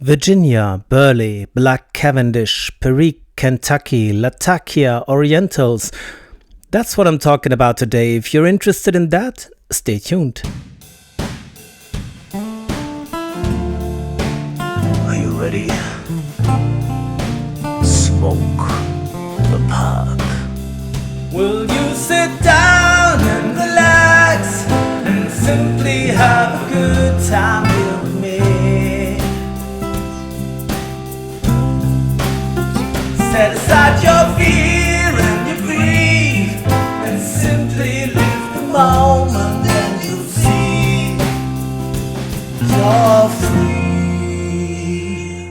Virginia, Burley, Black Cavendish, Perique, Kentucky, Latakia, Orientals. That's what I'm talking about today. If you're interested in that, stay tuned. Are you ready? Smoke the pot. Will you sit down and relax and simply have a good time here with me? Set aside your fear and your grief and simply live the moment and you'll see you're free.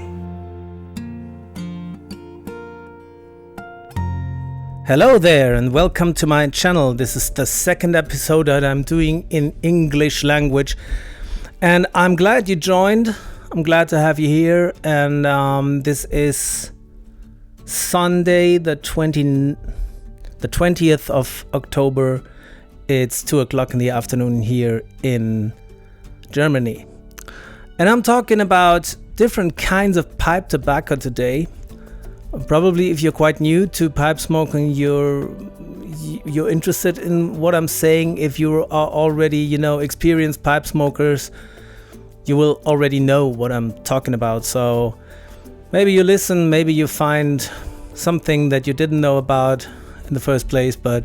Hello there and welcome to my channel. This is the second episode that I'm doing in English language and I'm glad you joined. I'm glad to have you here, and this is Sunday the 20th of October. It's 2 o'clock in the afternoon here in Germany, and I'm talking about different kinds of pipe tobacco today. Probably if you're quite new to pipe smoking, you're interested in what I'm saying. If you are already, experienced pipe smokers, you will already know what I'm talking about. So maybe you listen, maybe you find something that you didn't know about in the first place, but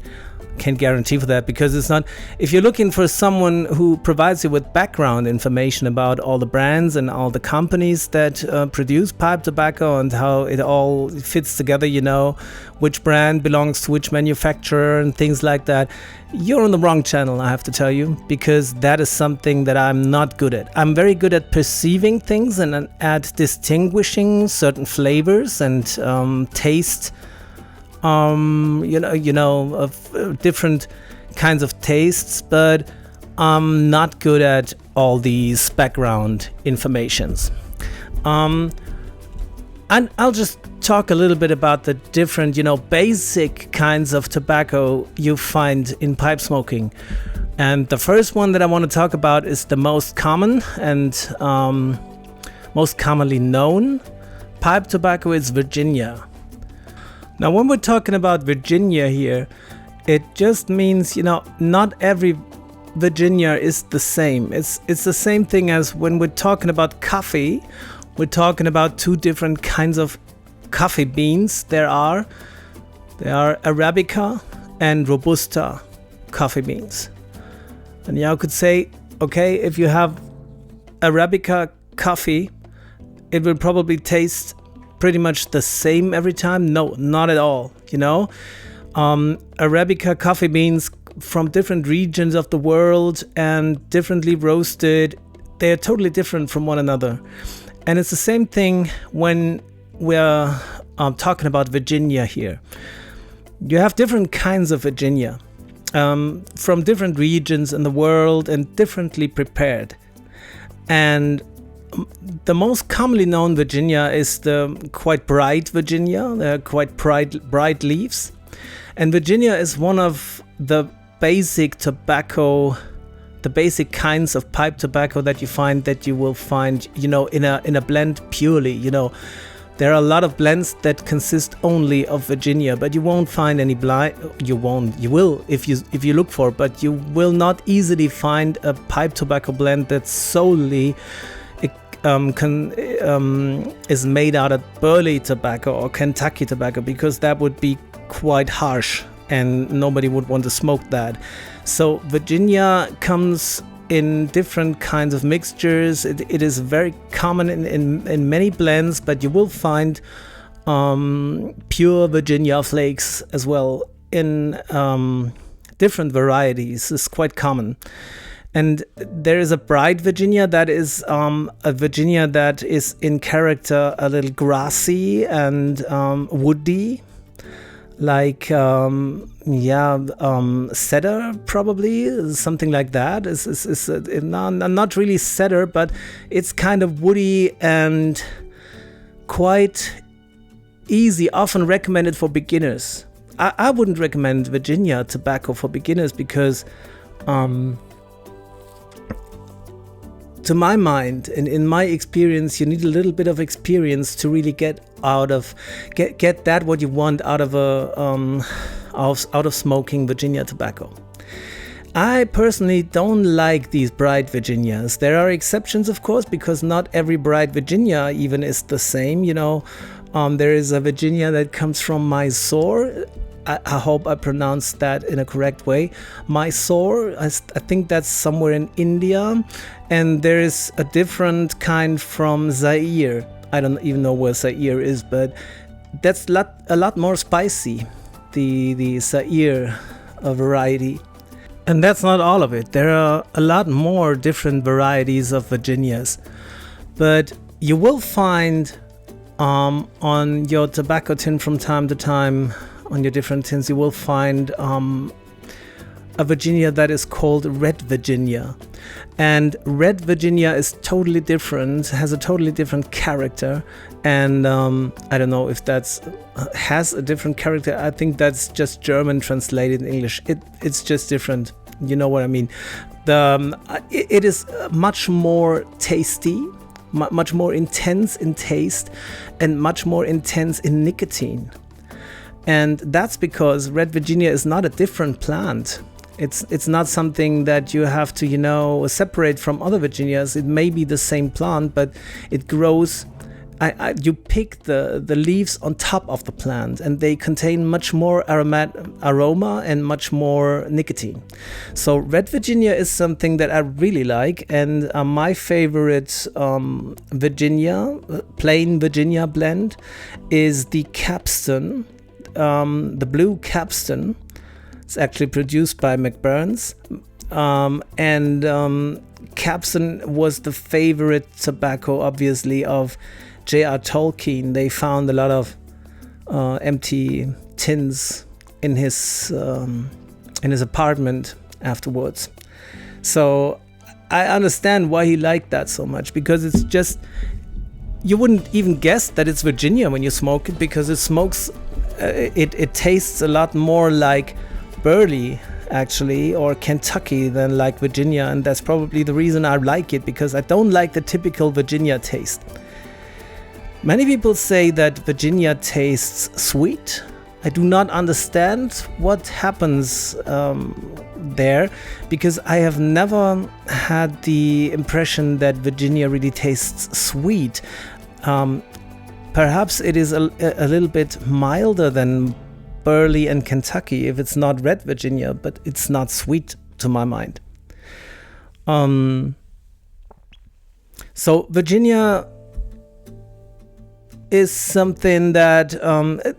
can't guarantee for that, because it's not. If you're looking for someone who provides you with background information about all the brands and all the companies that produce pipe tobacco and how it all fits together, which brand belongs to which manufacturer and things like that, you're on the wrong channel, I have to tell you, because that is something that I'm not good at. I'm very good at perceiving things and at distinguishing certain flavors and taste. Of different kinds of tastes, but I'm not good at all these background informations. And I'll just talk a little bit about the different, basic kinds of tobacco you find in pipe smoking. And the first one that I want to talk about is the most common and most commonly known pipe tobacco is Virginia. Now, when we're talking about Virginia here, it just means, not every Virginia is the same. It's the same thing as when we're talking about coffee. We're talking about two different kinds of coffee beans. There are Arabica and Robusta coffee beans. And you could say, okay, if you have Arabica coffee, it will probably taste pretty much the same every time. No, not at all. Arabica coffee beans from different regions of the world and differently roasted, they're totally different from one another. And it's the same thing when we're talking about Virginia here. You have different kinds of Virginia from different regions in the world and differently prepared. And the most commonly known Virginia is the quite bright Virginia. They're quite bright leaves. And Virginia is one of the basic tobacco, the basic kinds of pipe tobacco that you will find, in a blend purely. There are a lot of blends that consist only of Virginia, but you won't find any you will if you look for it, but you will not easily find a pipe tobacco blend that's solely is made out of Burley tobacco or Kentucky tobacco, because that would be quite harsh and nobody would want to smoke that. So Virginia comes in different kinds of mixtures. It is very common in many blends, but you will find pure Virginia flakes as well in different varieties. It's quite common. And there is a bright Virginia that is a Virginia that is in character a little grassy and woody, like cedar, probably something like that. It's not really cedar, but it's kind of woody and quite easy. Often recommended for beginners. I wouldn't recommend Virginia tobacco for beginners because to my mind and in my experience, you need a little bit of experience to really get that what you want out of out of smoking Virginia tobacco. I personally don't like these bright Virginias. There are exceptions, of course, because not every bright Virginia even is the same. There is a Virginia that comes from Mysore. I hope I pronounced that in a correct way. Mysore, I think that's somewhere in India. And there is a different kind from Zaire. I don't even know where Zaire is, but that's a lot more spicy, the Zaire variety. And that's not all of it. There are a lot more different varieties of Virginias. But you will find on your tobacco tin from time to time, on your different tins, you will find a Virginia that is called Red Virginia. And Red Virginia is totally different, has a totally different character. And I don't know if that's has a different character. I think that's just German translated in English. It's just different. You know what I mean? It is much more tasty, much more intense in taste, and much more intense in nicotine. And that's because Red Virginia is not a different plant. It's not something that you have to, separate from other Virginias. It may be the same plant, but it grows. You pick the leaves on top of the plant, and they contain much more aroma and much more nicotine. So Red Virginia is something that I really like, and my favorite Virginia, plain Virginia blend is the Capstan, the blue Capstan. It's actually produced by McBurn's, and Capstan was the favorite tobacco, obviously, of J.R. Tolkien. They found a lot of empty tins in his apartment afterwards. So I understand why he liked that so much, because it's just, you wouldn't even guess that it's Virginia when you smoke it, because it tastes a lot more like Burley, actually, or Kentucky than like Virginia, and that's probably the reason I like it, because I don't like the typical Virginia taste. Many people say that Virginia tastes sweet. I do not understand what happens there, because I have never had the impression that Virginia really tastes sweet. Perhaps it is a little bit milder than Burley and Kentucky if it's not Red Virginia, but it's not sweet to my mind. So Virginia is something that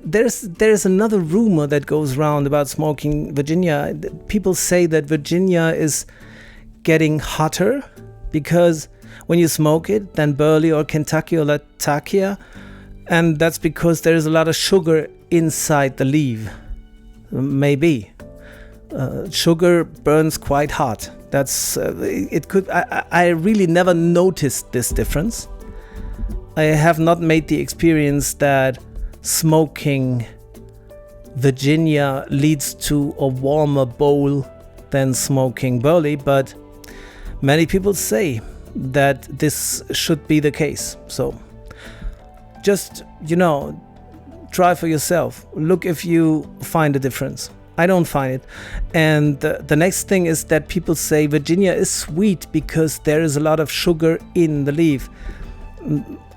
there's another rumor that goes around about smoking Virginia. People say that Virginia is getting hotter because when you smoke it than Burley or Kentucky or Latakia, and that's because there is a lot of sugar inside the leaf. Maybe sugar burns quite hot. That's it could. I really never noticed this difference. I have not made the experience that smoking Virginia leads to a warmer bowl than smoking Burley, but many people say that this should be the case. So just, try for yourself. Look if you find a difference. I don't find it. And the next thing is that people say Virginia is sweet because there is a lot of sugar in the leaf.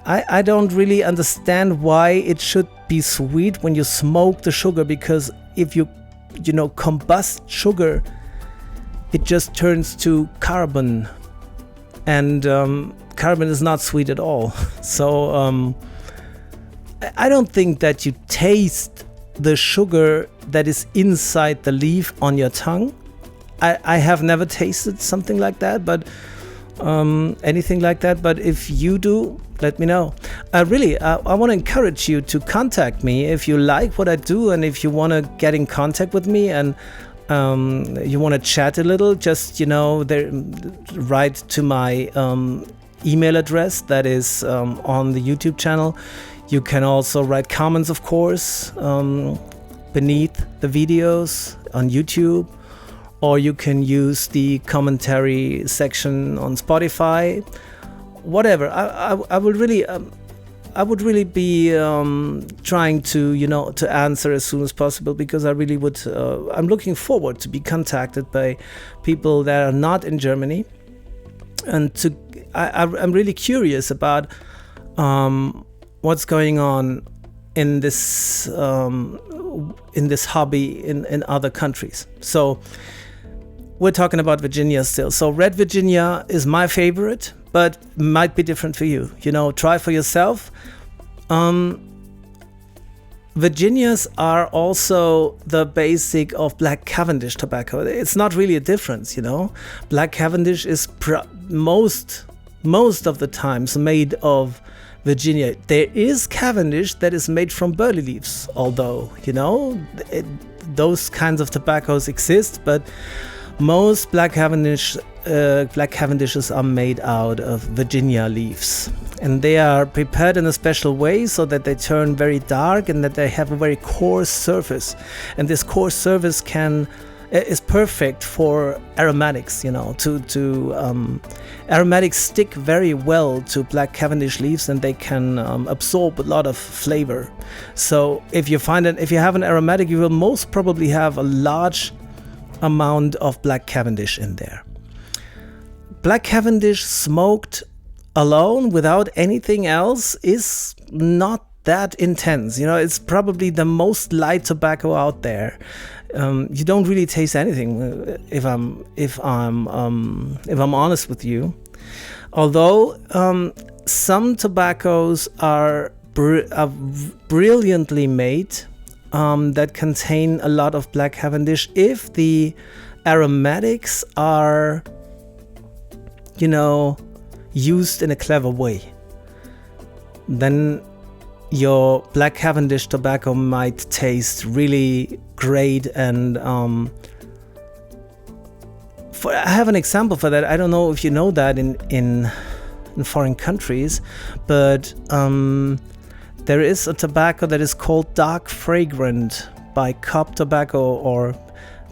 I don't really understand why it should be sweet when you smoke the sugar, because if you combust sugar, it just turns to carbon, and carbon is not sweet at all. So I don't think that you taste the sugar that is inside the leaf on your tongue. I have never tasted something like that, but anything like that. But if you do, let me know. I want to encourage you to contact me if you like what I do, and if you want to get in contact with me and you want to chat a little, just write to my email address that is on the YouTube channel. You can also write comments, of course, beneath the videos on YouTube, or you can use the commentary section on Spotify. Whatever. I would really be trying to answer as soon as possible, because I really would. I'm looking forward to be contacted by people that are not in Germany, and I'm really curious about what's going on in this hobby in other countries. So we're talking about Virginia still. So red Virginia is my favorite, but might be different for you. Try for yourself. Virginias are also the basic of black Cavendish tobacco. It's not really a difference, Black Cavendish is most of the times made of Virginia. There is Cavendish that is made from Burley leaves, although, those kinds of tobaccos exist, but most black Cavendishes are made out of Virginia leaves, and they are prepared in a special way so that they turn very dark and that they have a very coarse surface. And this coarse surface is perfect for aromatics. Aromatics stick very well to black Cavendish leaves, and they can absorb a lot of flavor. So if you have an aromatic, you will most probably have a large amount of black Cavendish in there. Black Cavendish smoked alone without anything else is not that intense. It's probably the most light tobacco out there. You don't really taste anything, if I'm honest with you. Although some tobaccos are brilliantly made, that contain a lot of black Cavendish, if the aromatics are, used in a clever way. Then your black Cavendish tobacco might taste really great. And I have an example for that. I don't know if you know that in foreign countries, but there is a tobacco that is called Dark Fragrant by Cobb Tobacco, or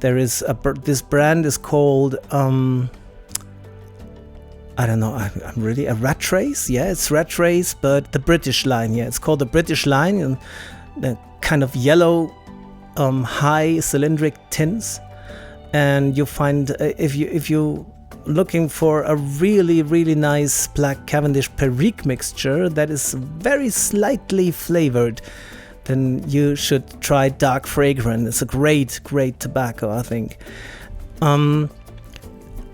there is this brand is called I don't know. I'm really a Rat Race. Yeah, it's Rat Race, but the British line. Yeah, it's called the British line, and the kind of yellow, high cylindric tins. And you find if you looking for a really, really nice black Cavendish Perique mixture that is very slightly flavored, then you should try Dark Fragrant. It's a great tobacco, I think.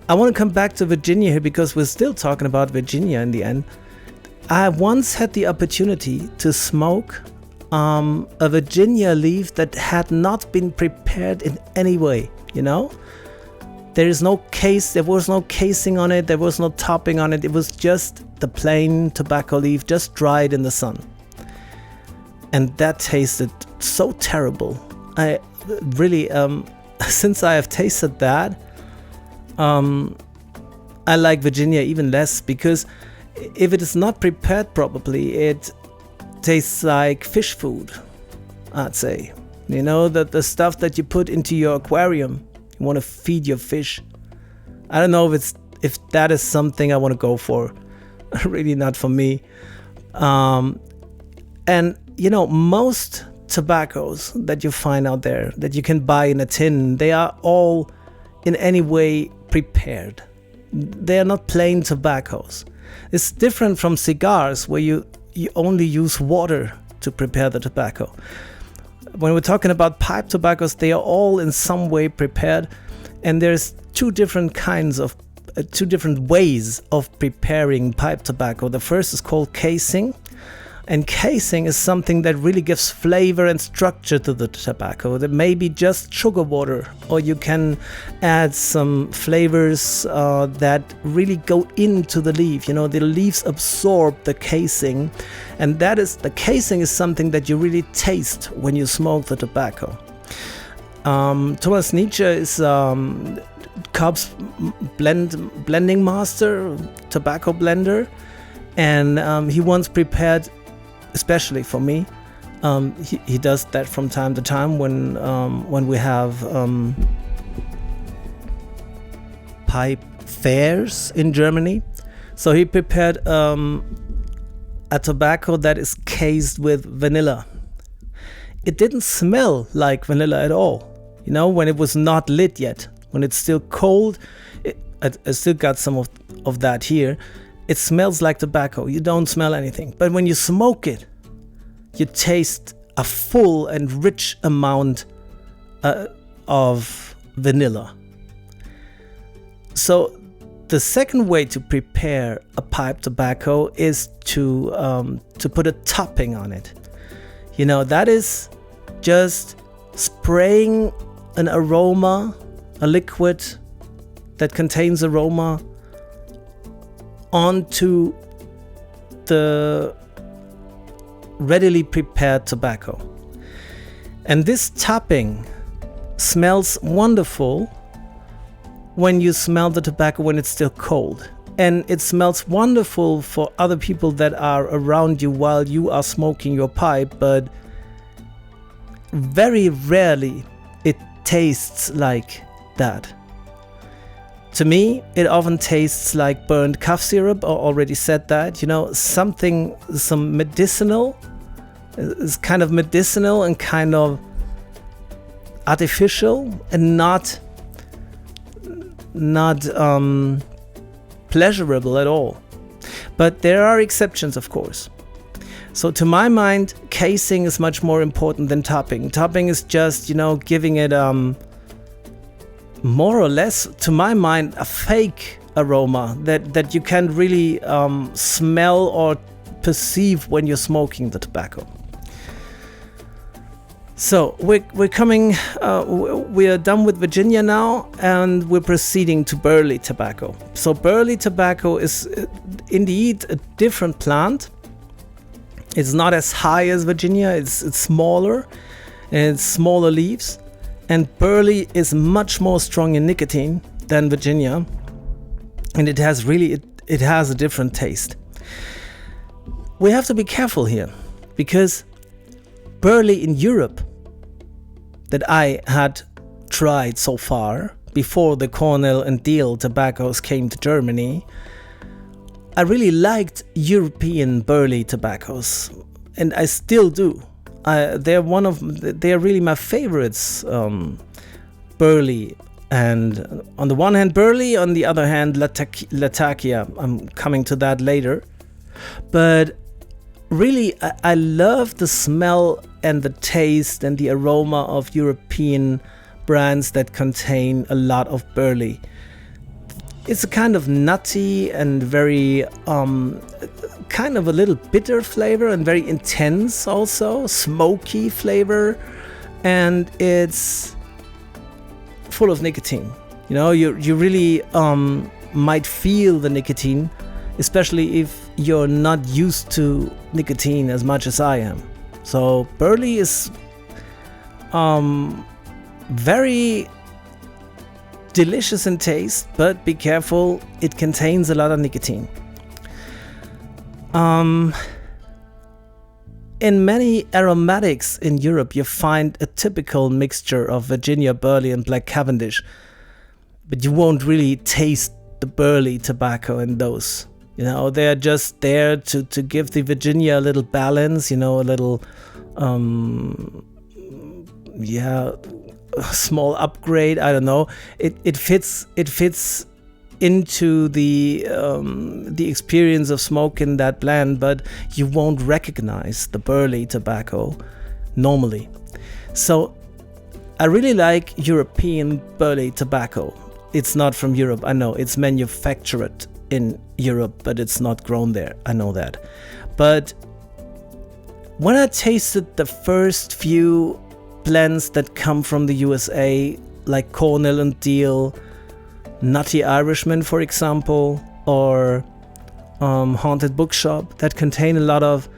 I want to come back to Virginia here, because we're still talking about Virginia in the end. I once had the opportunity to smoke a Virginia leaf that had not been prepared in any way, There was no casing on it, there was no topping on it, it was just the plain tobacco leaf, just dried in the sun. And that tasted so terrible. I really, since I have tasted that, I like Virginia even less, because if it is not prepared properly, it tastes like fish food, I'd say. The stuff that you put into your aquarium. You want to feed your fish. I don't know if that is something I want to go for. Really not for me. And most tobaccos that you find out there that you can buy in a tin, they are all in any way prepared. They are not plain tobaccos. It's different from cigars, where you only use water to prepare the tobacco. When we're talking about pipe tobaccos, they are all in some way prepared, and there's two different ways of preparing pipe tobacco. The first is called casing, and casing is something that really gives flavor and structure to the tobacco. That may be just sugar water, or you can add some flavors that really go into the leaf. The leaves absorb the casing, and the casing is something that you really taste when you smoke the tobacco. Thomas Nietzsche is Cobb's blending master, tobacco blender, and he once prepared, especially for me, he does that from time to time when we have pipe fairs in Germany. So he prepared a tobacco that is cased with vanilla. It didn't smell like vanilla at all. You know, when it was not lit yet, when it's still cold, I still got some of that here. It smells like tobacco. You don't smell anything. But when you smoke it, you taste a full and rich amount of vanilla. So the second way to prepare a pipe tobacco is to put a topping on it. You know, that is just spraying an aroma, a liquid that contains aroma, onto the readily prepared tobacco. And this topping smells wonderful when you smell the tobacco when it's still cold. And it smells wonderful for other people that are around you while you are smoking your pipe, but very rarely it tastes like that. To me, it often tastes like burnt cough syrup. I already said that. You know, some medicinal. It's kind of medicinal and kind of artificial and not pleasurable at all. But there are exceptions, of course. So to my mind, casing is much more important than topping. Topping is just, you know, giving it more or less, to my mind, a fake aroma that you can really smell or perceive when you're smoking the tobacco. So we're coming, we are done with Virginia now, and we're proceeding to Burley tobacco. So Burley tobacco is indeed a different plant. It's not as high as Virginia, it's smaller, and it's smaller leaves. And Burley is much more strong in nicotine than Virginia, and it has a different taste. We have to be careful here, because Burley in Europe that I had tried so far before the Cornell and Deal tobaccos came to Germany, I really liked European Burley tobaccos, and I still do. They're really my favorites, Burley. And on the one hand Burley, on the other hand Latakia. I'm coming to that later. But really, I love the smell and the taste and the aroma of European brands that contain a lot of Burley. It's a kind of nutty and very kind of a little bitter flavor, and very intense also, smoky flavor, and it's full of nicotine. You know, you really might feel the nicotine, especially if you're not used to nicotine as much as I am. So Burley is very delicious in taste, but be careful, it contains a lot of nicotine. In many aromatics in Europe, you find a typical mixture of Virginia Burley and Black Cavendish, but you won't really taste the Burley tobacco in those. You know, they're just there to give the Virginia a little balance, you know, a little, a small upgrade. I don't know. It fits into the experience of smoking that blend, but you won't recognize the Burley tobacco normally. So I really like European Burley tobacco. It's not from Europe, I know. It's manufactured in Europe, but it's not grown there. I know that. But when I tasted the first few blends that come from the USA, like Cornell and Deal, Nutty Irishman, for example, or Haunted Bookshop, that contain a lot of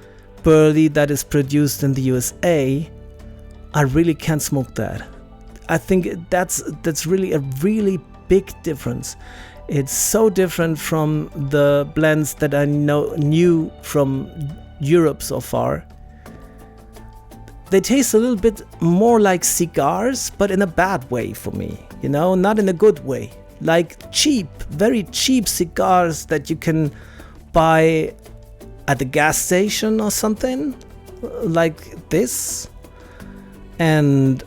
Burley that is produced in the USA, I really can't smoke that. I think that's really a really big difference. It's so different from the blends that I knew from Europe so far. They taste a little bit more like cigars, but in a bad way for me, you know, not in a good way. like cheap, very cheap cigars that you can buy at the gas station or something like this. And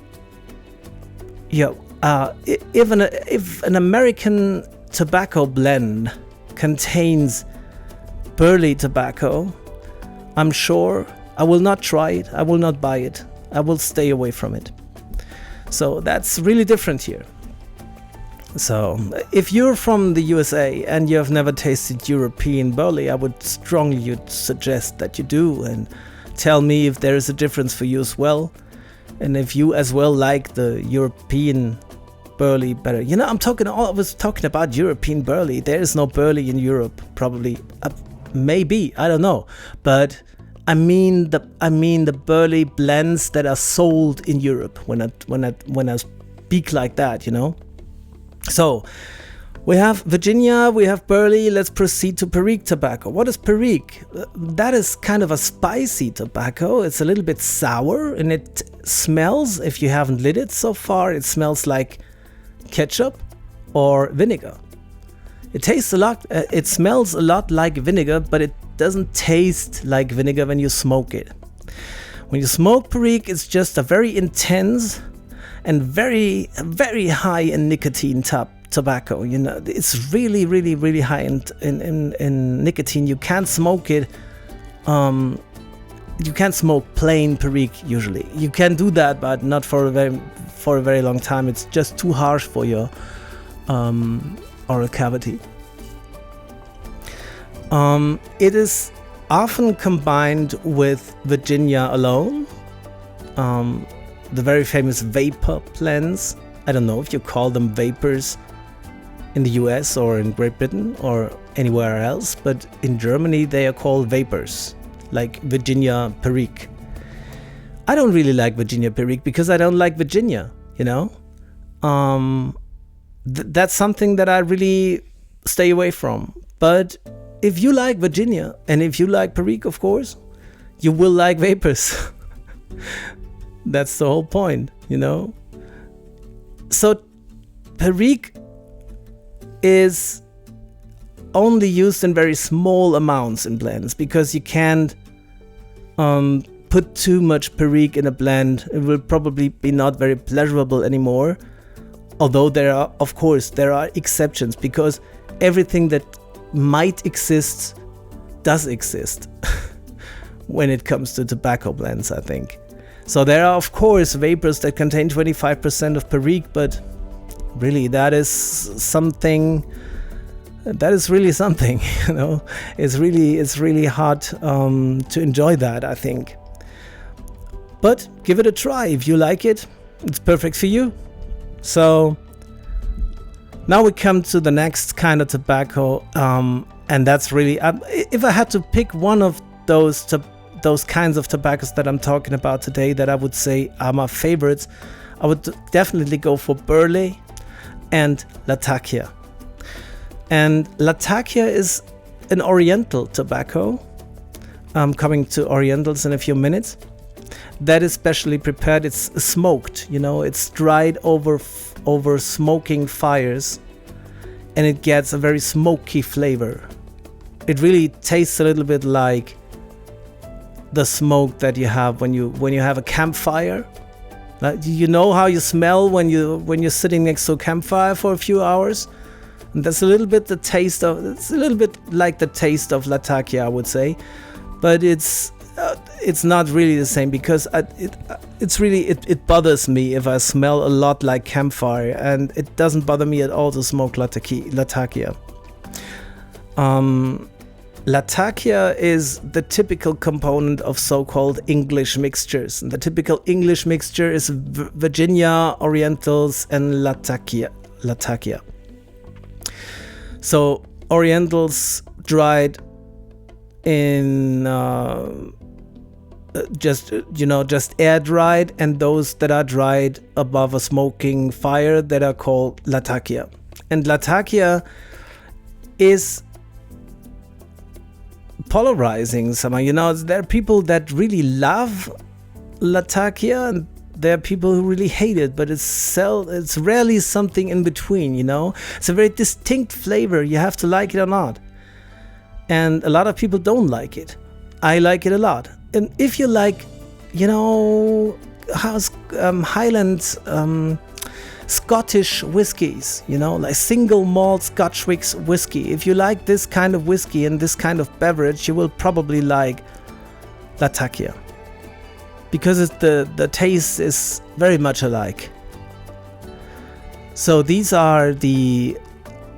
if an American tobacco blend contains Burley tobacco, I'm sure I will not try it, I will not buy it, I will stay away from it. So that's really different here. So if you're from the USA and you have never tasted European Burley, I would strongly suggest that you do, and tell me if there is a difference for you as well, and if you as well like the European Burley better. You know, I was talking about European Burley. There is no Burley in Europe, probably, maybe, I don't know, but I mean the Burley blends that are sold in Europe. When I speak like that, you know. So we have Virginia, we have Burley. Let's proceed to Perique tobacco. What is Perique? That is kind of a spicy tobacco. It's a little bit sour, and it smells, if you haven't lit it so far, it smells like ketchup or vinegar. It tastes a lot, it smells a lot like vinegar, but it doesn't taste like vinegar when you smoke it. When you smoke Perique, it's just a very intense and very, very high in nicotine tobacco. You know, it's really, really, really high in nicotine. You can't smoke it. You can't smoke plain Perique usually. You can do that, but not for a very long time. It's just too harsh for your oral cavity. It is often combined with Virginia alone. The very famous vapor blends. I don't know if you call them vapors in the US or in Great Britain or anywhere else, but in Germany they are called vapors, like Virginia Perique. I don't really like Virginia Perique because I don't like Virginia, you know. That's something that I really stay away from. But if you like Virginia and if you like Perique, of course, you will like vapors. That's the whole point, you know. So Perique is only used in very small amounts in blends because you can't put too much Perique in a blend. It will probably be not very pleasurable anymore. Although there are exceptions, because everything that might exist does exist when it comes to tobacco blends, I think. So there are, of course, vapors that contain 25% of Perique, but really that is something. That is really something, you know. It's really hard to enjoy that, I think. But give it a try. If you like it, it's perfect for you. So now we come to the next kind of tobacco, and that's really, if I had to pick one of those kinds of tobaccos that I'm talking about today that I would say are my favorites, I would definitely go for Burley and Latakia. And Latakia is an Oriental tobacco. I'm coming to Orientals in a few minutes. That is specially prepared. It's smoked, you know, it's dried over smoking fires, and it gets a very smoky flavor. It really tastes a little bit like the smoke that you have when you have a campfire. Like, you know how you smell when you're sitting next to a campfire for a few hours? And that's a little bit it's a little bit like the taste of Latakia, I would say, but it's not really the same, because it bothers me if I smell a lot like campfire, and it doesn't bother me at all to smoke Latakia. Latakia is the typical component of so-called English mixtures. And the typical English mixture is Virginia, Orientals, and Latakia. So Orientals dried in just air dried, and those that are dried above a smoking fire that are called Latakia. And Latakia is polarizing somehow. You know, there are people that really love Latakia, and there are people who really hate it, but it's rarely something in between, you know? It's a very distinct flavor. You have to like it or not. And a lot of people don't like it. I like it a lot. And if you like, you know, Highland Scottish whiskies, you know, like single malt Scotch whiskey. If you like this kind of whiskey and this kind of beverage, you will probably like Latakia, because the taste is very much alike. So these are the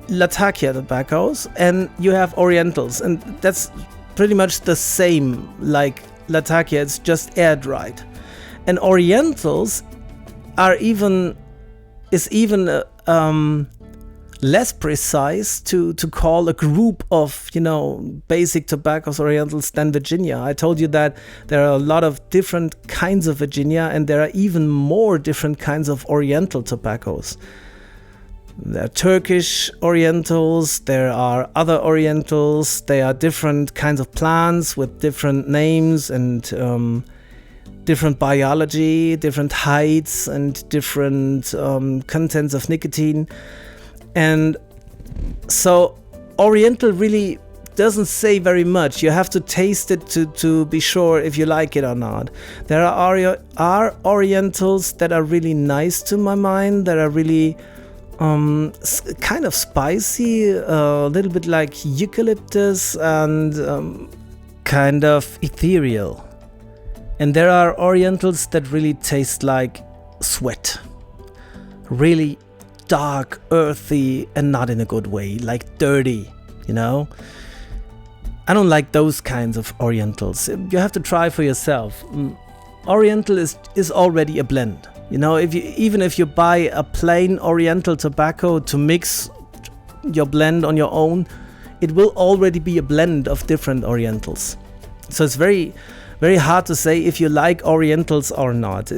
Latakia tobaccos, and you have Orientals, and that's pretty much the same like Latakia. It's just air dried, and Orientals are even less precise to call a group of, you know, basic tobaccos Orientals than Virginia. I told you that there are a lot of different kinds of Virginia, and there are even more different kinds of Oriental tobaccos. There are Turkish Orientals, there are other Orientals, there are different kinds of plants with different names and different biology, different heights, and different contents of nicotine. And so Oriental really doesn't say very much. You have to taste it to be sure if you like it or not. There are Orientals that are really nice to my mind, that are really kind of spicy, a little bit like eucalyptus, and kind of ethereal. And there are Orientals that really taste like sweat, really dark, earthy, and not in a good way, like dirty, you know. I don't like those kinds of Orientals. You have to try for yourself. Oriental is already a blend. You know, even if you buy a plain Oriental tobacco to mix your blend on your own, it will already be a blend of different Orientals. So it's very, very hard to say if you like Orientals or not.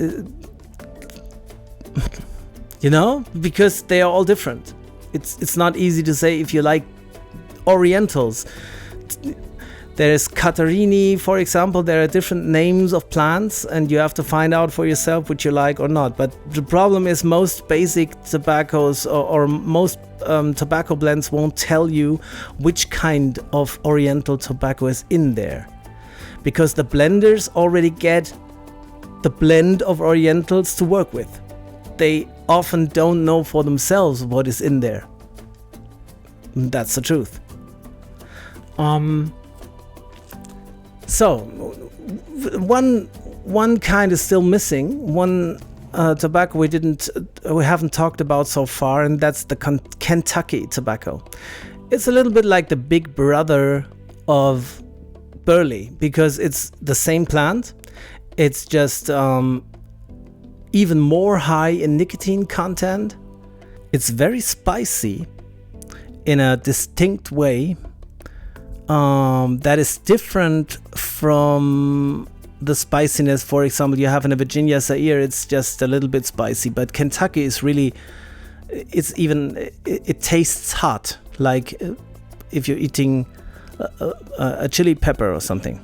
You know, because they are all different. It's not easy to say if you like Orientals. There's Catarini, for example. There are different names of plants, and you have to find out for yourself what you like or not. But the problem is most basic tobaccos or most tobacco blends won't tell you which kind of Oriental tobacco is in there, because the blenders already get the blend of Orientals to work with. They often don't know for themselves what is in there. That's the truth. So one kind is still missing. One tobacco we haven't talked about so far, and that's the Kentucky tobacco. It's a little bit like the big brother of Burley, because it's the same plant. It's just even more high in nicotine content. It's very spicy in a distinct way that is different from the spiciness, for example, you have in a Virginia Zaire. It's just a little bit spicy, but Kentucky is really, it tastes hot, like if you're eating a chili pepper or something.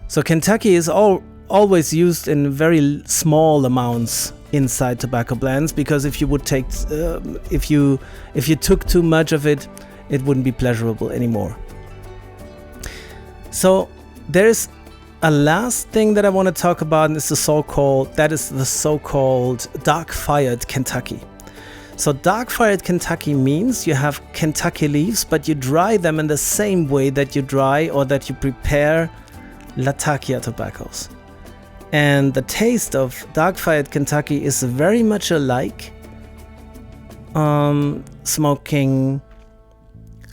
So Kentucky is always used in very small amounts inside tobacco blends, because if you would take if you took too much of it, it wouldn't be pleasurable anymore. So there's a last thing that I want to talk about, and it's the so-called dark-fired Kentucky. So dark-fired Kentucky means you have Kentucky leaves, but you dry them in the same way that you dry or that you prepare Latakia tobaccos. And the taste of dark-fired Kentucky is very much alike smoking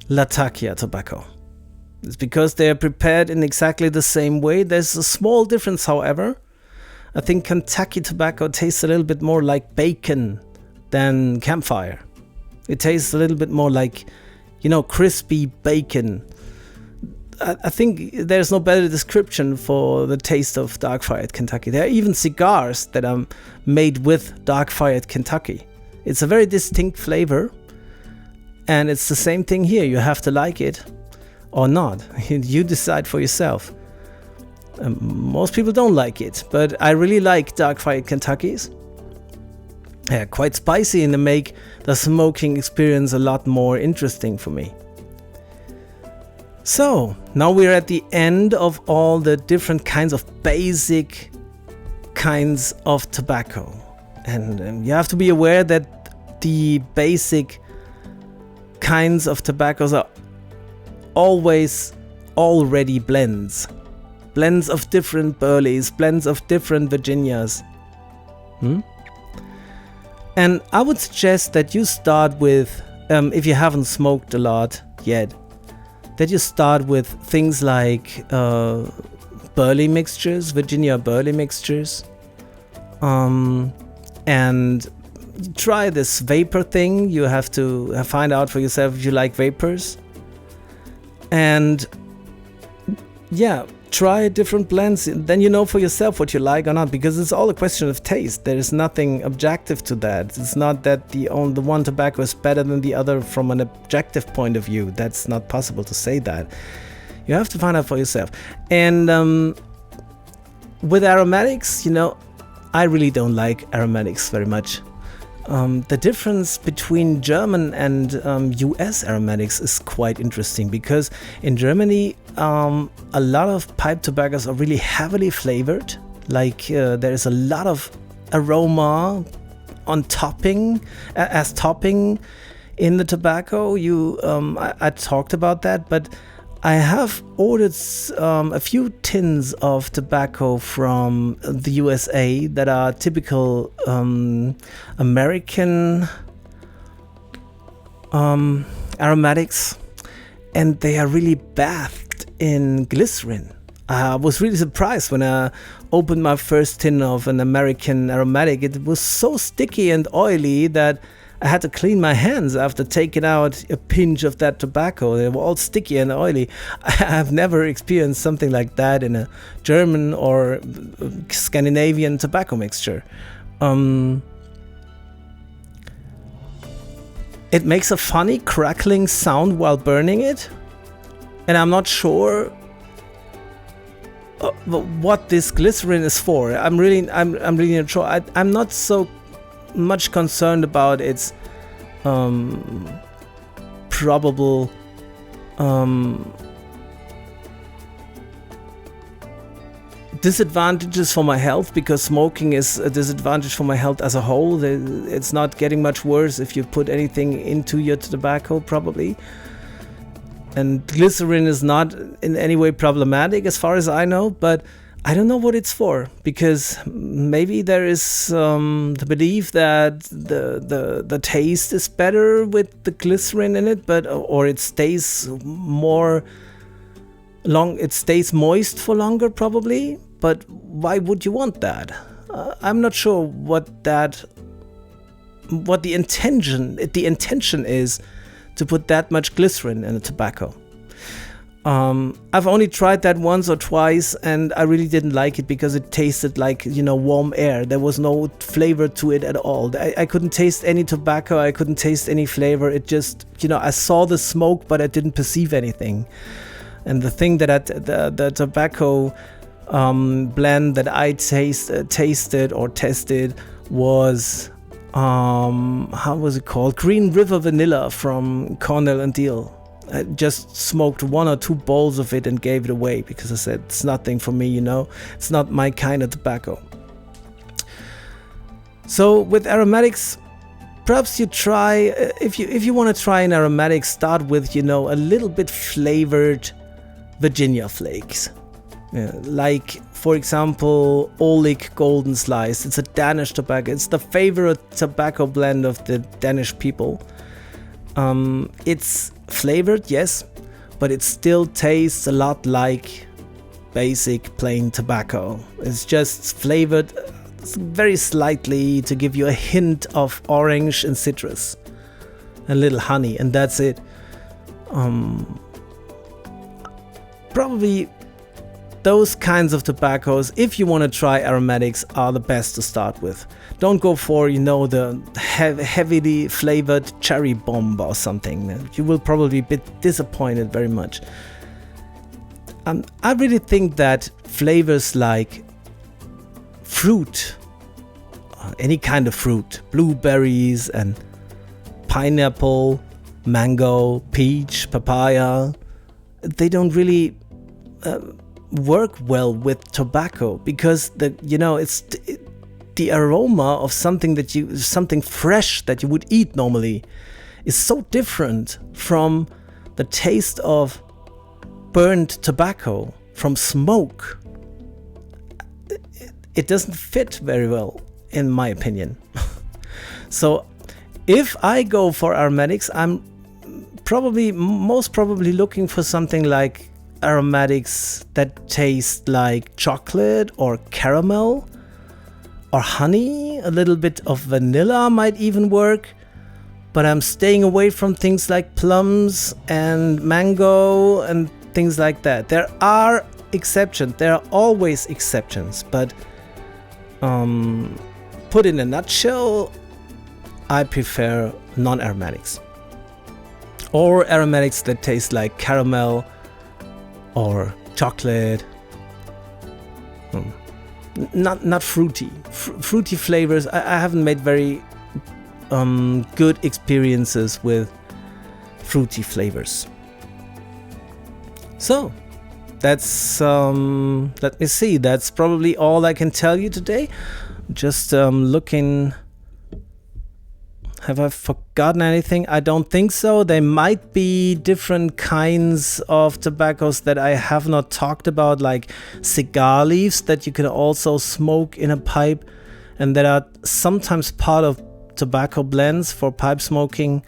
Latakia tobacco. It's because they are prepared in exactly the same way. There's a small difference, however. I think Kentucky tobacco tastes a little bit more like bacon than campfire. It tastes a little bit more like, crispy bacon. I think there's no better description for the taste of dark-fired Kentucky. There are even cigars that are made with dark-fired Kentucky. It's a very distinct flavor, and it's the same thing here. You have to like it or not. You decide for yourself. Most people don't like it, but I really like dark fired Kentuckys. Quite spicy, and they make the smoking experience a lot more interesting for me. So, now we're at the end of all the different kinds of basic kinds of tobacco. And you have to be aware that the basic kinds of tobaccos are always already blends. Blends of different Burleys, blends of different Virginias. And I would suggest that you start with, if you haven't smoked a lot yet, that you start with things like Burley mixtures, Virginia Burley mixtures, and try this vapor thing. You have to find out for yourself if you like vapors, and yeah, try different blends. Then you know for yourself what you like or not, because it's all a question of taste. There is nothing objective to that. It's not that the one tobacco is better than the other from an objective point of view. That's not possible to say that. You have to find out for yourself. And with aromatics, I really don't like aromatics very much. The difference between German and US aromatics is quite interesting, because in Germany a lot of pipe tobaccos are really heavily flavored. Like there is a lot of aroma on topping, as topping in the tobacco. I talked about that, but I have ordered a few tins of tobacco from the USA that are typical American aromatics, and they are really bathed in glycerin. I was really surprised when I opened my first tin of an American aromatic. It was so sticky and oily that I had to clean my hands after taking out a pinch of that tobacco. They were all sticky and oily. I have never experienced something like that in a German or Scandinavian tobacco mixture. It makes a funny crackling sound while burning it, and I'm not sure what this glycerin is for. I'm really not sure. I'm not so much concerned about its probable disadvantages for my health, because smoking is a disadvantage for my health as a whole. It's not getting much worse if you put anything into your tobacco, probably. And glycerin is not in any way problematic as far as I know, but I don't know what it's for, because maybe there is the belief that the taste is better with the glycerin in it, or it stays it stays moist for longer, probably. But why would you want that? I'm not sure what the intention is to put that much glycerin in a tobacco. I've only tried that once or twice, and I really didn't like it, because it tasted like, warm air. There was no flavor to it at all. I couldn't taste any tobacco. I couldn't taste any flavor. It just, I saw the smoke, but I didn't perceive anything. And the thing that the tobacco blend that I tasted or tested was, how was it called? Green River Vanilla from Cornell and Deal. I just smoked 1 or 2 bowls of it and gave it away, because I said it's nothing for me, it's not my kind of tobacco. So with aromatics, perhaps you try, if you want to try an aromatic, start with a little bit flavored Virginia flakes, like for example Olik Golden Slice. It's a Danish tobacco. It's the favorite tobacco blend of the Danish people. It's flavored, yes, but it still tastes a lot like basic plain tobacco. It's just flavored very slightly to give you a hint of orange and citrus, a little honey, and that's it. Probably those kinds of tobaccos, if you want to try aromatics, are the best to start with. Don't go for, the heavily flavored cherry bomb or something. You will probably be disappointed very much. I really think that flavors like fruit, any kind of fruit, blueberries and pineapple, mango, peach, papaya, they don't really work well with tobacco, because it's the aroma of something fresh that you would eat normally is so different from the taste of burnt tobacco, from smoke. It doesn't fit very well, in my opinion. So if I go for aromatics, I'm most probably looking for something like aromatics that taste like chocolate or caramel or honey. A little bit of vanilla might even work, but I'm staying away from things like plums and mango and things like that. There are exceptions, there are always exceptions, but put in a nutshell, I prefer non-aromatics or aromatics that taste like caramel or chocolate. Not fruity. Fruity flavors. I haven't made very good experiences with fruity flavors. So that's let me see. That's probably all I can tell you today. Just looking. Have I forgotten anything? I don't think so. There might be different kinds of tobaccos that I have not talked about, like cigar leaves that you can also smoke in a pipe, and that are sometimes part of tobacco blends for pipe smoking.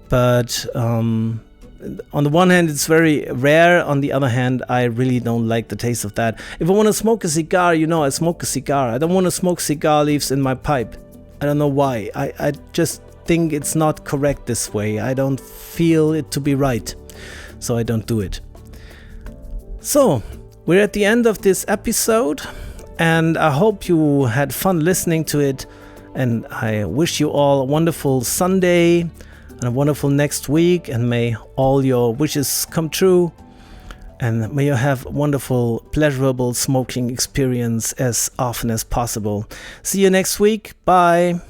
But on the one hand, it's very rare. On the other hand, I really don't like the taste of that. If I want to smoke a cigar, I smoke a cigar. I don't want to smoke cigar leaves in my pipe. I don't know why. I just think it's not correct this way. I don't feel it to be right. So I don't do it. So we're at the end of this episode, and I hope you had fun listening to it. And I wish you all a wonderful Sunday and a wonderful next week. And may all your wishes come true. And may you have a wonderful, pleasurable smoking experience as often as possible. See you next week. Bye.